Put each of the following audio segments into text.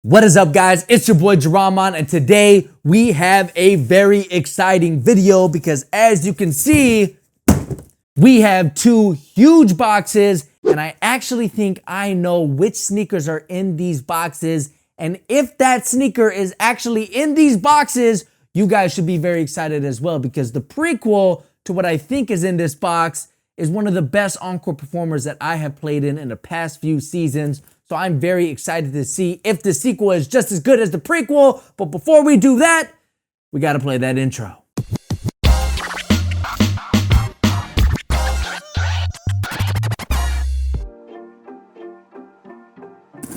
What is up, guys? It's your boy Jaraman, and today we have a very exciting video because as you can see, we have two huge boxes, and I actually think I know which sneakers are in these boxes. And if that sneaker is actually in these boxes, you guys should be very excited as well, because the prequel to what I think is in this box is one of the best Encore performers that I have played in the past few seasons. So I'm very excited to see if the sequel is just as good as the prequel. But before we do that, we gotta play that intro.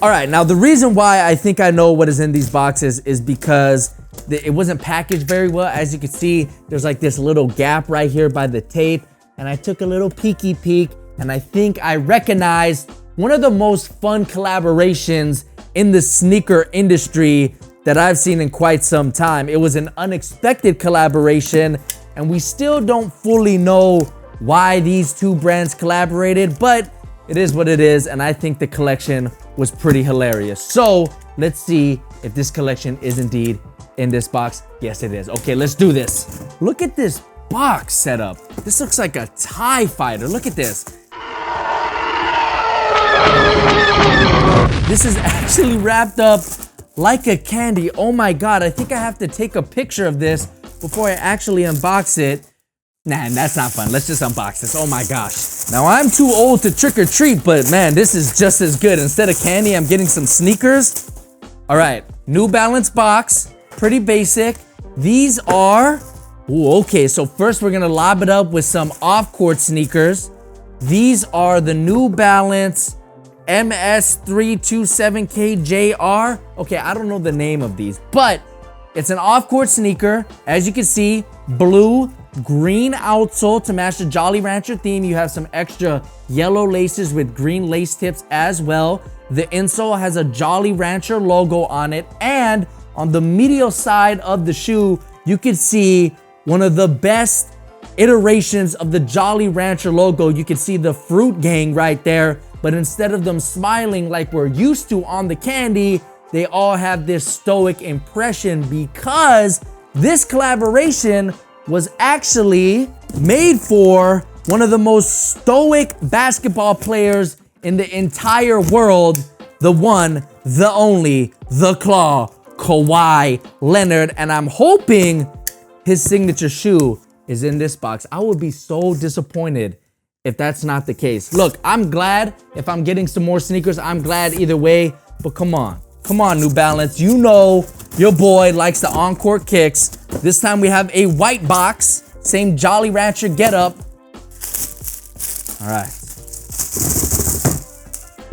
All right, now the reason why I think I know what is in these boxes is because it wasn't packaged very well. As you can see, there's like this little gap right here by the tape. And I took a little peeky peek, and I think I recognized one of the most fun collaborations in the sneaker industry that I've seen in quite some time. It was an unexpected collaboration, and we still don't fully know why these two brands collaborated, but it is what it is, and I think the collection was pretty hilarious. So let's see if this collection is indeed in this box. Yes, it is. Okay, let's do this. Look at this box setup. This looks like a TIE fighter. Look at this. This is actually wrapped up like a candy. Oh my God, I think I have to take a picture of this before I actually unbox it. Nah, that's not fun. Let's just unbox this. Oh my gosh. Now I'm too old to trick or treat, but man, this is just as good. Instead of candy, I'm getting some sneakers. All right, New Balance box, pretty basic. These are, ooh, okay, so first we're gonna lob it up with some off-court sneakers. These are the New Balance MS327KJR. Okay, I don't know the name of these, but it's an off-court sneaker. As you can see, blue, green outsole to match the Jolly Rancher theme. You have some extra yellow laces with green lace tips as well. The insole has a Jolly Rancher logo on it, and on the medial side of the shoe, you can see one of the best iterations of the Jolly Rancher logo. You can see the fruit gang right there, but instead of them smiling like we're used to on the candy, they all have this stoic impression, because this collaboration was actually made for one of the most stoic basketball players in the entire world, the one, the only, the Claw, Kawhi Leonard. And I'm hoping his signature shoe is in this box. I would be so disappointed if that's not the case. Look, I'm glad if I'm getting some more sneakers. I'm glad either way, but come on, New Balance. You know your boy likes the Encore kicks. This time we have a white box, same Jolly Rancher getup. All right.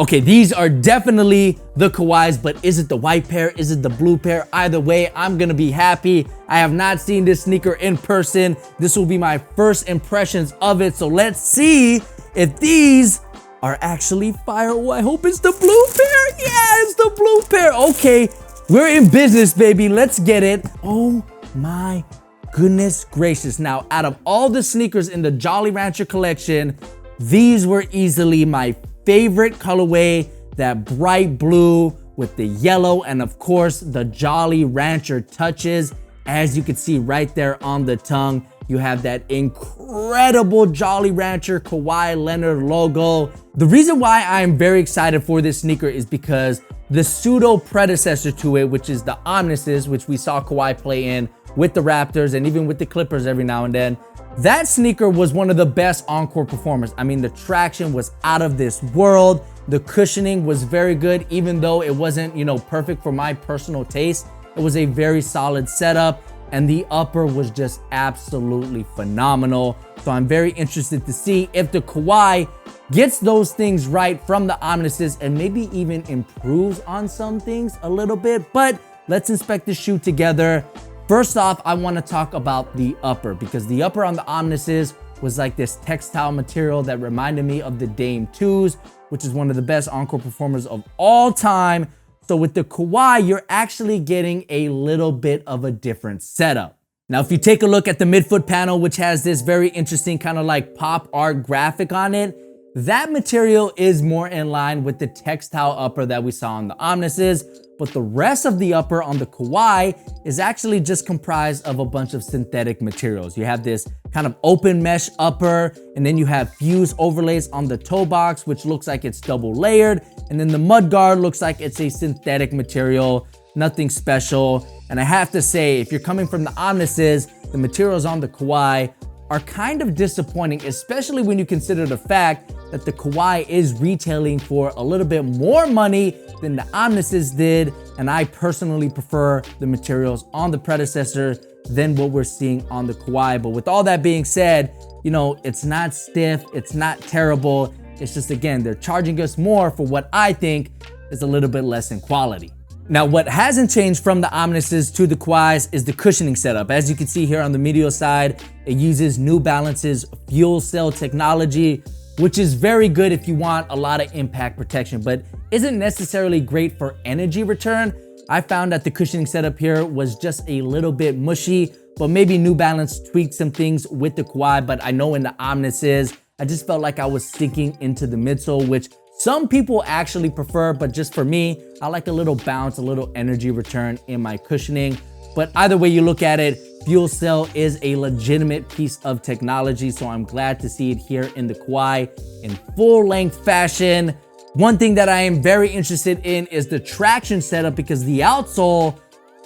Okay, these are definitely the Kawhis, but is it the white pair? Is it the blue pair? Either way, I'm gonna be happy. I have not seen this sneaker in person. This will be my first impressions of it. So let's see if these are actually fire. Oh, I hope it's the blue pair. Yeah, it's the blue pair. Okay, we're in business, baby. Let's get it. Oh my goodness gracious. Now, out of all the sneakers in the Jolly Rancher collection, these were easily my favorite colorway, that bright blue with the yellow and of course the Jolly Rancher touches. As you can see right there on the tongue, you have that incredible Jolly Rancher Kawhi Leonard logo. The reason why I'm very excited for this sneaker is because the pseudo predecessor to it, which is the Omnises, which we saw Kawhi play in with the Raptors and even with the Clippers every now and then, that sneaker was one of the best Encore performers. I mean, the traction was out of this world. The cushioning was very good, even though it wasn't, perfect for my personal taste. It was a very solid setup, and the upper was just absolutely phenomenal. So I'm very interested to see if the Kawhi gets those things right from the Omnises and maybe even improves on some things a little bit. But let's inspect the shoe together. First off, I want to talk about the upper, because the upper on the Omnises was like this textile material that reminded me of the Dame 2s, which is one of the best Encore performers of all time. So with the Kawhi, you're actually getting a little bit of a different setup. Now, if you take a look at the midfoot panel, which has this very interesting kind of like pop art graphic on it, that material is more in line with the textile upper that we saw on the Omnises, but the rest of the upper on the Kawhi is actually just comprised of a bunch of synthetic materials. You have this kind of open mesh upper, and then you have fused overlays on the toe box, which looks like it's double layered, and then the mud guard looks like it's a synthetic material, nothing special. And I have to say, if you're coming from the Omnises, the materials on the Kawhi are kind of disappointing, especially when you consider the fact that the Kawhi is retailing for a little bit more money than the Omnises did, and I personally prefer the materials on the predecessor than what we're seeing on the Kawhi. But with all that being said, you know, it's not stiff, it's not terrible, it's just, again, they're charging us more for what I think is a little bit less in quality. Now, what hasn't changed from the Omnises to the Kawhis is the cushioning setup. As you can see here on the medial side, it uses New Balance's fuel cell technology, which is very good if you want a lot of impact protection, but isn't necessarily great for energy return. I found that the cushioning setup here was just a little bit mushy, but maybe New Balance tweaked some things with the Kawhi, but I know in the Omnises, I just felt like I was sinking into the midsole, which some people actually prefer, but just for me, I like a little bounce, a little energy return in my cushioning. But either way you look at it, fuel cell is a legitimate piece of technology, so I'm glad to see it here in the Kawhi in full length fashion. One thing that I am very interested in is the traction setup, because the outsole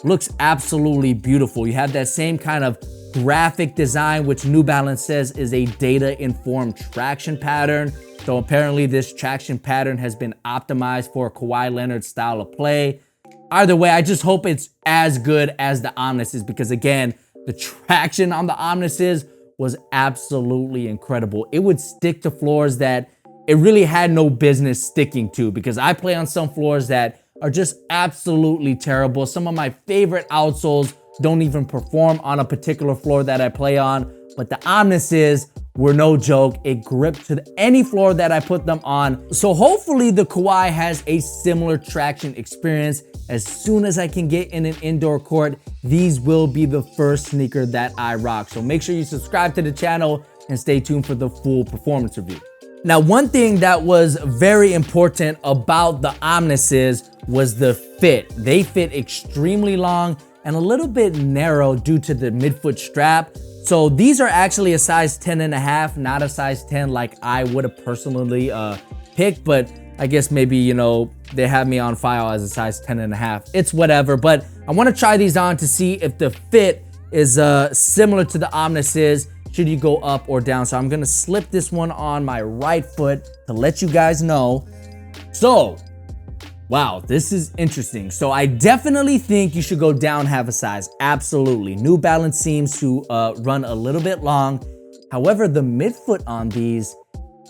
looks absolutely beautiful. You have that same kind of graphic design, which New Balance says is a data-informed traction pattern. So apparently this traction pattern has been optimized for Kawhi Leonard's style of play. Either way, I just hope it's as good as the Omnises, because again, the traction on the Omnises was absolutely incredible. It would stick to floors that it really had no business sticking to, because I play on some floors that are just absolutely terrible. Some of my favorite outsoles don't even perform on a particular floor that I play on, but the Omnises were no joke. It gripped to any floor that I put them on. So hopefully the Kawhi has a similar traction experience. As soon as I can get in an indoor court, these will be the first sneaker that I rock. So make sure you subscribe to the channel and stay tuned for the full performance review. Now, one thing that was very important about the Omnises was the fit. They fit extremely long and a little bit narrow due to the midfoot strap. So these are actually a size 10.5, not a size 10 like I would have personally picked, but I guess maybe, you know, they have me on file as a size 10.5. It's whatever, but I want to try these on to see if the fit is similar to the Omnises, should you go up or down. So I'm gonna slip this one on my right foot to let you guys know. So, wow, this is interesting. So I definitely think you should go down half a size. Absolutely. New Balance seems to run a little bit long. However, the midfoot on these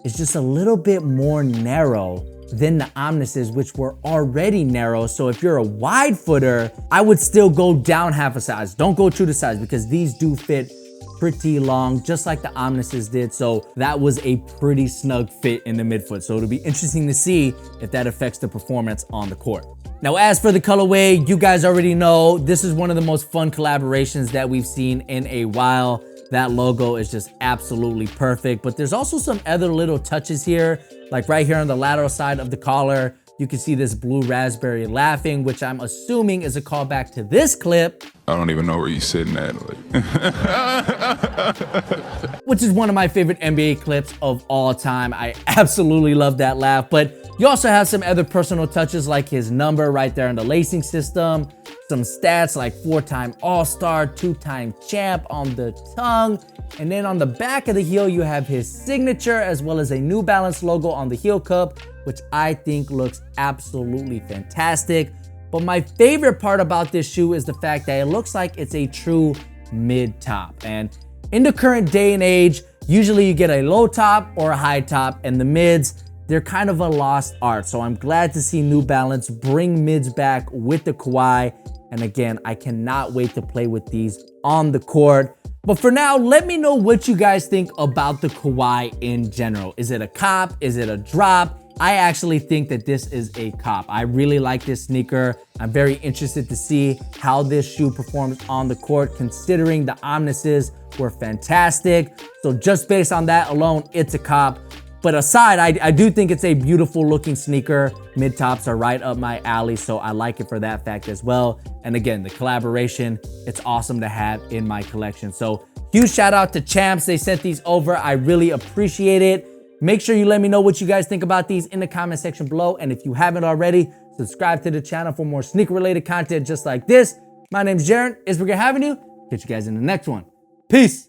is just a little bit more narrow than the Omnises, which were already narrow. So if you're a wide footer, I would still go down half a size. Don't go true to size, because these do fit pretty long, just like the Omnises did. So that was a pretty snug fit in the midfoot. So it'll be interesting to see if that affects the performance on the court. Now, as for the colorway, you guys already know this is one of the most fun collaborations that we've seen in a while. That logo is just absolutely perfect, but there's also some other little touches here, like right here on the lateral side of the collar. You can see this blue raspberry laughing, which I'm assuming is a callback to this clip. I don't even know where you're sitting at. Which is one of my favorite NBA clips of all time. I absolutely love that laugh. But you also have some other personal touches, like his number right there in the lacing system. Some stats like 4-time All-Star, 2-time champ on the tongue. And then on the back of the heel, you have his signature as well as a New Balance logo on the heel cup, which I think looks absolutely fantastic. But my favorite part about this shoe is the fact that it looks like it's a true mid-top. And in the current day and age, usually you get a low top or a high top, and the mids, they're kind of a lost art. So I'm glad to see New Balance bring mids back with the Kawhi. And again, I cannot wait to play with these on the court. But for now, let me know what you guys think about the Kawhi in general. Is it a cop? Is it a drop? I actually think that this is a cop. I really like this sneaker. I'm very interested to see how this shoe performs on the court, considering the Omnises were fantastic. So just based on that alone, it's a cop. But aside, I do think it's a beautiful looking sneaker. Mid tops are right up my alley, so I like it for that fact as well. And again, the collaboration, it's awesome to have in my collection. So huge shout out to Champs. They sent these over. I really appreciate it. Make sure you let me know what you guys think about these in the comment section below. And if you haven't already, subscribe to the channel for more sneaker related content just like this. My name's Jaron. It's been great having you. Catch you guys in the next one. Peace.